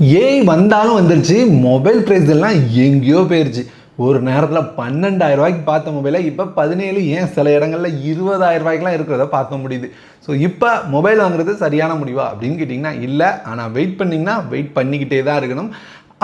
AI வந்தாலும் வந்துருச்சு, mobile price எல்லாம் எங்கேயோ போயிருச்சு. ஒரு நேரத்தில் 12,000 ரூபாய்க்கு பார்த்த மொபைலை இப்போ 17, ஏன் சில இடங்களில் 20,000 ரூபாய்க்குலாம் இருக்கிறத பார்க்க முடியுது. ஸோ இப்போ மொபைல் வாங்குறது சரியான முடிவா அப்படின்னு கேட்டிங்கன்னா இல்லை. ஆனால் வெயிட் பண்ணிங்கன்னா வெயிட் பண்ணிக்கிட்டே தான் இருக்கணும்.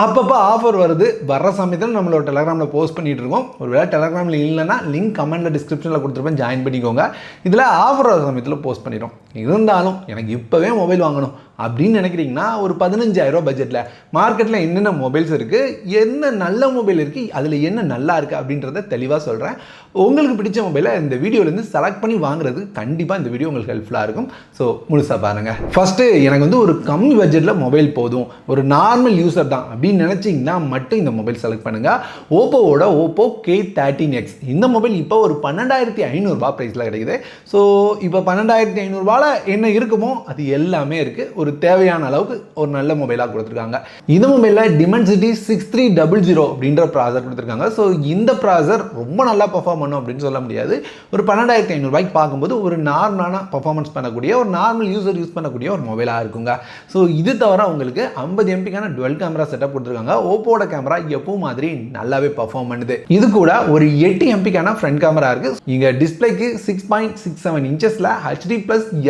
அப்பப்போ ஆஃபர் வருது, வர்ற சமயத்தில் நம்மளோட டெலகிராமில் போஸ்ட் பண்ணிகிட்டு இருக்கோம். ஒரு வேளை டெலகிராமில் இல்லைன்னா லிங்க் கமெண்ட்டில் டிஸ்கிரிப்ஷனில் கொடுத்துருப்பேன், ஜாயின் பண்ணிக்கோங்க. இதில் ஆஃபர் வர சமயத்தில் போஸ்ட் பண்ணிடுறோம். இருந்தாலும் எனக்கு இப்போவே மொபைல் வாங்கணும் அப்படின்னு நினைக்கிறீங்கன்னா ஒரு 15,000 ரூபா பட்ஜெட்டில் மார்க்கெட்டில் என்னென்ன மொபைல்ஸ் இருக்குது, என்ன நல்ல மொபைல் இருக்குது, அதில் என்ன நல்லா இருக்குது அப்படின்றத தெளிவாக சொல்கிறேன். உங்களுக்கு பிடிச்ச மொபைலை இந்த வீடியோலேருந்து செலக்ட் பண்ணி வாங்குறது கண்டிப்பாக இந்த வீடியோ உங்களுக்கு ஹெல்ப்ஃபுல்லாக இருக்கும். ஸோ முழுசாக பாருங்கள். ஃபஸ்ட்டு எனக்கு வந்து ஒரு கம்மி பட்ஜெட்டில் மொபைல் போதும், ஒரு நார்மல் யூசர் தான் அப்படின்னு நினச்சிங்கன்னா மட்டும் இந்த மொபைல் செலக்ட் பண்ணுங்கள். ஓப்போவோட ஓப்போ K13X இந்த மொபைல் இப்போ ஒரு 12,500 ரூபா ப்ரைஸில் கிடைக்குது. ஸோ இப்போ 12,500 ரூபாவில் என்ன இருக்குமோ அது எல்லாமே இருக்குது. ஒரு தேவையான அளவுக்கு ஒரு நல்ல மொபைலாக கொடுத்துருக்காங்க. இந்த மொபைலில் Dimensity 6300 அப்படின்ற ப்ராசர் கொடுத்துருக்காங்க. ஸோ இந்த ப்ராசர் ரொம்ப நல்லா பர்ஃபார்ம் பண்ணும் அப்படின்னு சொல்ல முடியாது. ஒரு 12,500 ரூபாய்க்கு பார்க்கும்போது ஒரு நார்மலான பர்ஃபார்மன்ஸ் பண்ணக்கூடிய ஒரு நார்மல் யூசர் யூஸ் பண்ணக்கூடிய ஒரு மொபைலாக இருக்குங்க. ஸோ இது தவிர உங்களுக்கு 50 எம்பிக்கான டுவெல் கேமரா செட்டப் கொடுத்துருக்காங்க. ஓப்போட கேமரா எப்போ மாதிரி நல்லாவே பர்ஃபார்ம் பண்ணுது. இது கூட ஒரு 8 எம்பிக்கான ஃப்ரண்ட் கேமரா இருக்குது. இங்கே டிஸ்பிளேக்கு 6.67 இன்ச்சஸில் HD+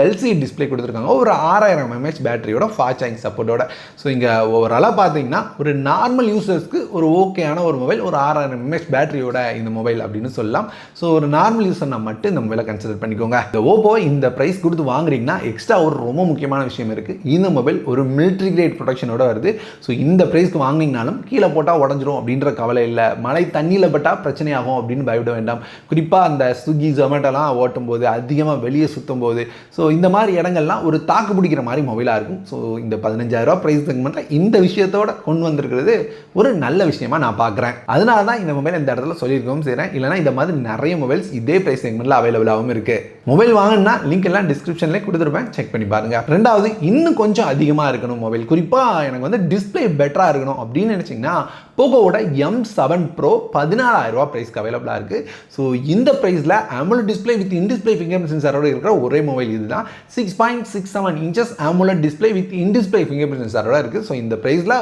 LCD டிஸ்பிளே கொடுத்துருக்காங்க. ஒரு 6000 mAh பேட்டரியோட ஃபாஸ்ட் சார்ஜிங் சப்போர்ட்டோட. ஸோ இங்கே ஓவராலாக பார்த்தீங்கன்னா ஒரு நார்மல் யூசர்ஸ்க்கு ஒரு ஓகேயான ஒரு மொபைல், ஒரு 6000 mAh பேட்டரியோட இந்த மொபைல் அப்படின்னு சொல்லலாம். ஸோ ஒரு நார்மல் யூசர்னா மட்டும் இந்த மொபைலை கன்சிடர் பண்ணிக்கோங்க. இந்த ஓப்போ இந்த ப்ரைஸ் கொடுத்து வாங்குறீங்கன்னா எக்ஸ்ட்ரா ஒரு ரொம்ப முக்கியமான விஷயம் இருக்குது. இந்த மொபைல் ஒரு மிலிட்ரி கிரேட் ப்ரொடெக்ஷனோட வருது. ஸோ இந்த ப்ரைஸ்க்கு வாங்கினீங்கனாலும் கீழே போட்டால் உடஞ்சிரும் அப்படின்ற கவலை இல்லை. மழை தண்ணியில் பட்டால் பிரச்சனையாகும் அப்படின்னு பயப்பட வேண்டாம். குறிப்பாக அந்த ஸ்விக்கி ஜொமேட்டோலாம் ஓட்டும் போது, அதிகமாக வெளியே சுற்றும் போது, ஸோ இந்த மாதிரி இடங்கள்லாம் ஒரு தாக்கு பிடிக்கிற மாதிரி மொபைலாக இருக்கும். ஸோ இந்த 15,000 ரூபா ப்ரைஸ் செக்மெண்ட்டில் இந்த விஷயத்தோட கொண்டு வந்திருக்கிறது ஒரு நல்ல விஷயமா நான் பார்க்குறேன். அதனால தான் இந்த மொபைல் இந்த இடத்துல சொல்லியிருக்கவும் செய்கிறேன். இல்லைனா இந்த மாதிரி நிறைய மொபைல்ஸ் இதே ப்ரைஸ் செக்மெண்ட்டில் அவைலபிளாகவும் இருக்குது. மொபைல் வாங்கினா லிங்க் எல்லாம் டிஸ்கிரிப்ஷன்லேயே கொடுத்துருப்பேன், செக் பண்ணி பாருங்கள். ரெண்டாவது, இன்னும் கொஞ்சம் அதிகமாக இருக்கணும் மொபைல், குறிப்பாக எனக்கு வந்து டிஸ்பிளே பெட்டராக இருக்கணும் அப்படின்னு நினச்சிங்கன்னா போகோவோட M7 Pro 14,000 ரூபா ப்ரைஸ்க்கு அவைலபிளாக இருக்குது. ஸோ இந்த ப்ரைஸில் AMOLED display with in display fingerprint சென்சாரோட இருக்கிற ஒரே மொபைல் இதுதான். 6.67 inches AMOLED display with in display fingerprint சென்சாரோட இருக்குது. ஸோ இந்த ப்ரைஸில்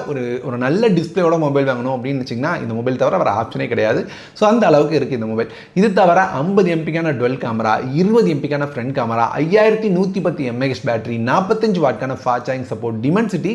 ஒரு நல்ல டிஸ்பிளேயோட மொபைல் வாங்கணும் அப்படின்னு வச்சிங்கன்னா இந்த மொபைல் தவிர வேறு ஆப்ஷனே கிடையாது. ஸோ அந்த அளவுக்கு இருக்குது இந்த மொபைல். இது தவிர 50 எம்பிக்கான டுவெல் கேமரா, 20 எம்பிக்கான ஃப்ரண்ட் கேமரா, 5110 mAh பேட்டரி, 45 வாட்கான ஃபாஸ்ட் சார்ஜிங் சப்போர்ட், Dimensity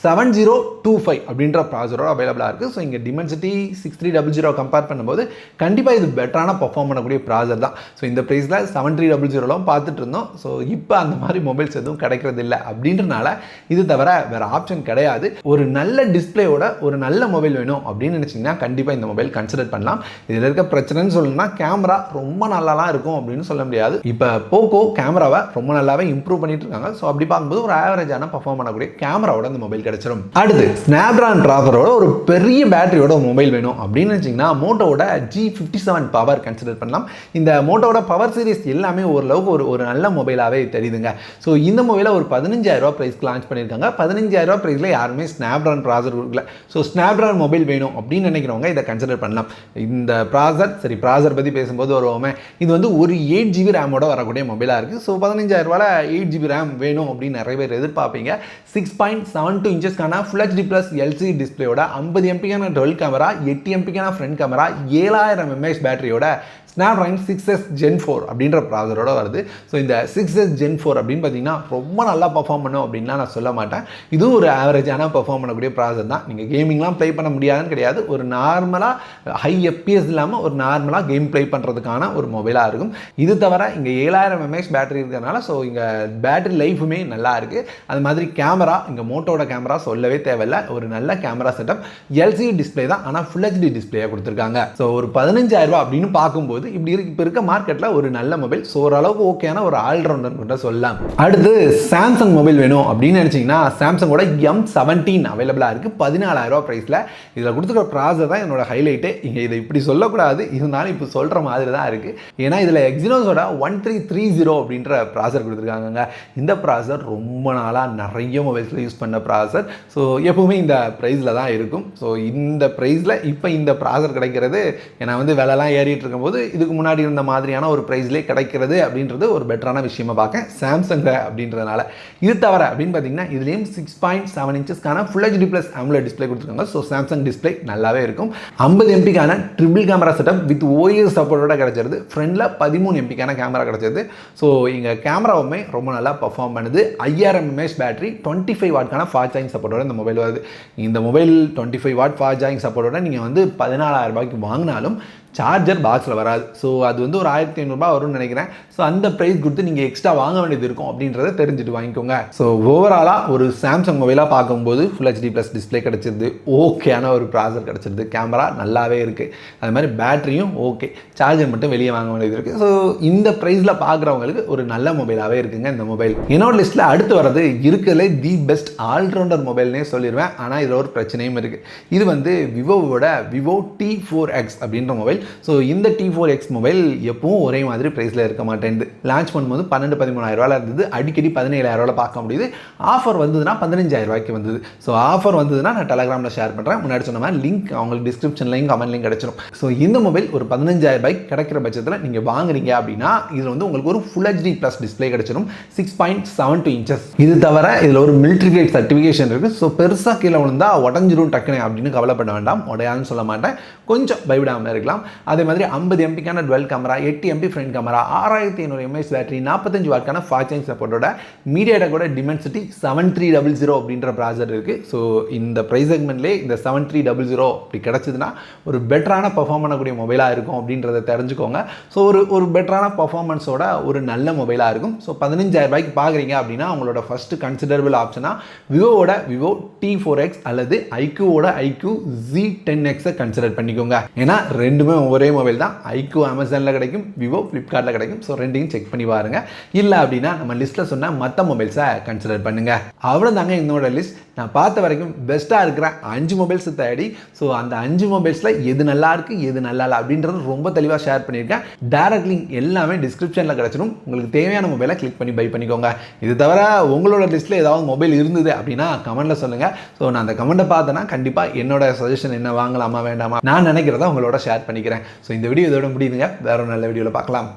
7025 அப்படின்ற ப்ராசரோட அவைலபிளாக இருக்குது. ஸோ இங்கே Dimensity 6300 கம்பேர் பண்ணும்போது கண்டிப்பாக இது பெட்டரான பர்ஃபார்ம் பண்ணக்கூடிய ப்ராசர் தான். ஸோ இந்த ப்ரைஸில் 7300 பார்த்துட்டு இருந்தோம். ஸோ இப்போ அந்த மாதிரி மொபைல்ஸ் எதுவும் கிடைக்கிறது இல்லை அப்படின்றனால இது தவிர வேறு ஆப்ஷன் கிடையாது. ஒரு நல்ல டிஸ்பிளேயோட ஒரு நல்ல மொபைல் வேணும் அப்படின்னு நினச்சிங்கன்னா கண்டிப்பாக இந்த மொபைல் கன்சிடர் பண்ணலாம். இதில் இருக்க பிரச்சனைன்னு சொல்லணும்னா கேமரா ரொம்ப நல்லாலாம் இருக்கும் அப்படின்னு சொல்ல முடியாது. இப்போ போக்கோ கேமராவை ரொம்ப நல்லாவே இம்ப்ரூவ் பண்ணிட்டு இருக்காங்க. ஸோ அப்படி பார்க்கும்போது ஒரு ஆவரேஜான பர்ஃபார்ம் பண்ணக்கூடிய கேமராவோட இந்த மொபைல் கிடைச்சிடும். அடுத்து, ஸ்னாப்டிராகன் ப்ராசரோட ஒரு பெரிய பேட்டரியோட மொபைல் வேணும் அப்படின்னு நினச்சிங்கன்னா மோட்டோவோட G57 பவர் கன்சிடர் பண்ணலாம். இந்த மோட்டோவோட பவர் சீரிஸ் எல்லாமே ஓரளவுக்கு ஒரு நல்ல மொபைலாகவே தெரியுதுங்க. ஸோ இந்த மொபைலை ஒரு 15,000 ரூபா ப்ரைஸ்க்கு லான்ச் பண்ணியிருக்காங்க. 15,000 ரூபா ப்ரைஸில் யாருமே ஸ்னாப்டிராகன் ப்ராசர் கொடுக்கல. ஸோ ஸ்னாப்டிராகன் மொபைல் வேணும் அப்படின்னு நினைக்கிறவங்க இதை கன்சிடர் பண்ணலாம். இந்த ப்ராசர் பற்றி பேசும்போது வருவோமே, இது வந்து ஒரு 8GB ரேமோட வரக்கூடிய மொபைலாக இருக்குது. ஸோ 15,000 ரூபாயில் 8GB ரேம் வேணும் அப்படின்னு நிறைய பேர் எதிர்பார்ப்பீங்க. 6.72 இன்ச்சஸ்க்கான Full HD+ LCD டிஸ்பிளேயோட 50 எம்பிக்கான டுவெல் கேமரா, 8 எம்பிக்கான ஃப்ரண்ட் கேமரா, 7000 mAh பேட்டரியோட Snapdragon 6s Gen 4 அப்படின்ற ப்ராசரோட வருது. ஸோ இந்த 6s Gen 4 அப்படின்னு பார்த்தீங்கன்னா ரொம்ப நல்லா பர்ஃபார்ம் பண்ணும் அப்படின்லாம் நான் சொல்ல மாட்டேன். இதுவும் ஒரு ஆவரேஜான பர்ஃபார்ம் பண்ணக்கூடிய ப்ராசர் தான். நீங்கள் கேமிங்லாம் ப்ளே பண்ண முடியாதுன்னு கிடையாது. ஒரு நார்மலாக ஹை FPS இல்லாமல் ஒரு நார்மலாக கேம் ப்ளே பண்ணுறதுக்கான ஒரு மொபைலாக இருக்கும். இது தவிர இங்கே 7000 mAh பேட்டரி இருக்கிறதுனால ஸோ இங்கே பேட்டரி லைஃபுமே நல்லா இருக்குது. அது மாதிரி கேமரா, இங்கே மோட்டோட கேமரா சொல்லவே தேவையில்லை. ஒரு நல்ல கேமரா செட்டப், LCD டிஸ்பிளே தான், ஆனால் Full HD டிஸ்பிளேயாக கொடுத்துருக்காங்க. ஸோ ஒரு 15,000 ரூபா அப்படின்னு பார்க்கும்போது இப்படி இருக்கு. இப்போ இருக்க மார்க்கெட்டில் ஒரு நல்ல மொபைல், ஸோ ஓரளவுக்கு ஓகேயான ஒரு ஆல்ரவுண்டர் கூட சொல்லலாம். அடுத்து, சாம்சங் மொபைல் வேணும் அப்படின்னு நினச்சிங்கன்னா சாம்சங்கோட M17 அவைலபிளாக இருக்குது 14,000 ரூபா ப்ரைஸில். இதில் கொடுத்துருக்க ப்ராசர் தான் என்னோட ஹைலைட்டு. இங்கே இதை இப்படி சொல்லக்கூடாது, இருந்தாலும் இப்போ சொல்கிற மாதிரி தான் இருக்குது. ஏன்னா இதில் எக்ஸினோஸோட 1330 அப்படின்ற ப்ராசர் கொடுத்துருக்காங்க. இந்த ப்ராசர் ரொம்ப நாளாக நிறைய மொபைல்ஸில் யூஸ் பண்ண ப்ராசர். ஸோ எப்பவுமே இந்த ப்ரைஸில் தான் இருக்கும். ஸோ இந்த ப்ரைஸில் இப்போ இந்த ப்ராசர் கிடைக்கிறது, ஏன்னா வந்து விலைலாம் ஏறிட்டு இருக்கும்போது இதுக்கு முன்னாடி இருந்த மாதிரியான ஒரு ப்ரைஸ்லேயே கிடைக்கிறது அப்படின்றது ஒரு பெட்டரான விஷயமா பார்க்க சாம்சங் அப்படின்றதுனால. இது தவிர கேமரா அப்படின்னு பார்த்தீங்கன்னா இதுலேயும் 6.7 இன்ச்சஸ்க்கான full HD plus AMOLED display கொடுத்துருக்காங்க. ஸோ சாம்சங் டிஸ்பிளே நல்லாவே இருக்கும். 50 எம்பிக்கான triple camera setup with OIS சப்போர்ட்டோட கிடச்சிருது. ஃப்ரண்டில் 13 எம்பிக்கான கேமரா கிடச்சிருது. ஸோ இங்கே கேமராவுமே ரொம்ப நல்லா பர்ஃபார்ம் பண்ணுது. 5000 mAh பேட்டரி 25 வாட்க்கான ஃபாஸ்ட் சார்ஜிங் சப்போர்ட்டோட இந்த மொபைல் வருது. இந்த மொபைல் 25 வாட் ஃபாஸ்ட் சார்ஜிங் சப்போர்ட்டோட நீங்கள் வந்து 14,000 ரூபாய்க்கு வாங்கினாலும் சார்ஜர் பாக்ஸில் வராது. ஸோ அது வந்து ஒரு 1500 வரும்னு நினைக்கிறேன். ஸோ அந்த ப்ரைஸ் கொடுத்து நீங்கள் எக்ஸ்ட்ரா வாங்க வேண்டியது இருக்கும் அப்படின்றத தெரிஞ்சுட்டு வாங்கிக்கோங்க. ஸோ ஓவராலாக ஒரு சாம்சங் மொபைலாக பார்க்கும்போது ஃபுல் ஹெச்டி ப்ளஸ் டிஸ்பிளே கிடச்சிருது, ஓகேயான ஒரு ப்ராசர் கிடச்சிருது, கேமரா நல்லாவே இருக்குது, அது மாதிரி பேட்டரியும் ஓகே, சார்ஜர் மட்டும் வெளியே வாங்க வேண்டியது இருக்குது. ஸோ இந்த ப்ரைஸில் பார்க்குறவங்களுக்கு ஒரு நல்ல மொபைலாகவே இருக்குங்க இந்த மொபைல். என்னோட லிஸ்ட்டில் அடுத்து வர்றது இருக்கிறதுலே தி பெஸ்ட் ஆல்ரவுண்டர் மொபைல்னே சொல்லிடுவேன். ஆனால் இதில் ஒரு பிரச்சனையும் இருக்குது. இது வந்து விவோவோட விவோ T4X அப்படின்ற மொபைல். ஸோ இந்த T4X மொபைல் எப்பவும் ஒரே மாதிரி ப்ரைஸில் இருக்க மாட்டேங்குது. லான்ச் பண்ணும்போது 12-13,000 ரூபாயில் இருந்தது, அடிக்கடி 17,000 ரூபாயில் பார்க்க முடியுது. ஆஃபர் வந்ததுன்னா 15,000 ரூபாய்க்கு வந்தது. ஸோ ஆஃபர் வந்ததுன்னா நான் டெலகிராமில் ஷேர் பண்ணுறேன். முன்னாடி சொன்ன மாதிரி லிங்க் அவங்களுக்கு டிஸ்கிரிப்ஷன்லையும் கமெண்ட்லையும் கிடச்சிடும். ஸோ இந்த மொபைல் ஒரு 15,000 ரூபாய்க்கு கிடைக்கிற பட்சத்தில் நீங்கள் வாங்குறீங்க அப்படின்னா இதில் வந்து உங்களுக்கு ஒரு ஃபுல் ஹெச்டி ப்ளஸ் டிஸ்பிளே கிடச்சிடும், 6.72 இன்ச்சஸ். இது தவிர இதில் ஒரு மிலிட்ரி கிரேட் சர்டிஃபிகேஷன் இருக்குது. ஸோ பெருசாக கீழே விழுந்தா உடஞ்சிரும் டக்குனு அப்படின்னு கவலைப்பட வேண்டாம். உடையான்னு சொல்ல மாட்டேன், கொஞ்சம் பயப்படாமல் இருக்கலாம். அதே மாதிரி 50 எம்பிக்கான dual camera, 8 MP front camera, 6500 mAh battery, 45 வாட்க்கான ஃபாஸ்ட் சார்ஜிங் சப்போர்ட்டோட மீடியாடெக்கோட டிமென்சிட்டி 7300 அப்படின்ற ப்ராசர் இருக்குது. ஸோ இந்த ப்ரைஸ் செக்மெண்ட்லேயே இந்த 7300 அப்படி கிடச்சிதுன்னா ஒரு பெட்டரான பர்ஃபார்ம் பண்ணக்கூடிய மொபைலாக இருக்கும் அப்படின்றத தெரிஞ்சுக்கோங்க. ஸோ ஒரு பெட்டரான பர்ஃபார்மன்ஸோட ஒரு நல்ல மொபைலாக இருக்கும். ஸோ 15,000 ரூபாய்க்கு பார்க்குறீங்க அப்படின்னா அவங்களோட ஃபஸ்ட்டு கன்சிடரபிள் ஆப்ஷனாக விவோவோட விவோ T4X அல்லது ஐக்யூவோட ஐக்யூ Z10X கன்சிடர் பண்ணிக்கோங்க. ஏன்னா ரெண்டுமே ஒரே மொபைல் தான். ஐக்யூ அமேசானில் கிடைக்கும், விவோ ஃப்ளிப்கார்ட்டில் கிடைக்கும். ஸோ ரெண்டையும் செக் பண்ணி பாருங்க. இல்லை அப்படின்னா நம்ம லிஸ்ட்டில் சொன்ன மற்ற மொபைல்ஸை கன்சிடர் பண்ணுங்கள். அவ்வளோதாங்க என்னோட லிஸ்ட். நான் பார்த்த வரைக்கும் பெஸ்ட்டாக இருக்கிற 5 மொபைல்ஸை தேடி, ஸோ அந்த 5 மொபைல்ஸில் எது நல்லா இருக்குது எது நல்லா இல்லை அப்படின்றது ரொம்ப தெளிவாக ஷேர் பண்ணியிருக்கேன். டேரக்ட் லிங்க் எல்லாமே டிஸ்கிரிப்ஷனில் கிடச்சிடும். உங்களுக்கு தேவையான மொபைலை கிளிக் பண்ணி பை பண்ணிக்கோங்க. இது தவிர உங்களோட லிஸ்ட்டில் ஏதாவது மொபைல் இருந்தது அப்படின்னா கமெண்ட்டில் சொல்லுங்கள். ஸோ நான் அந்த கமெண்ட்டை பார்த்தேன்னா கண்டிப்பாக என்னோட சஜஷன் என்ன, வாங்கலாமா வேண்டாமா, நான் நினைக்கிறத உங்களோட ஷேர் பண்ணிக்கிறேன். ஸோ இந்த வீடியோ இதோட முடியுதுங்க. வேற ஒரு நல்ல வீடியோவில் பார்க்கலாம்.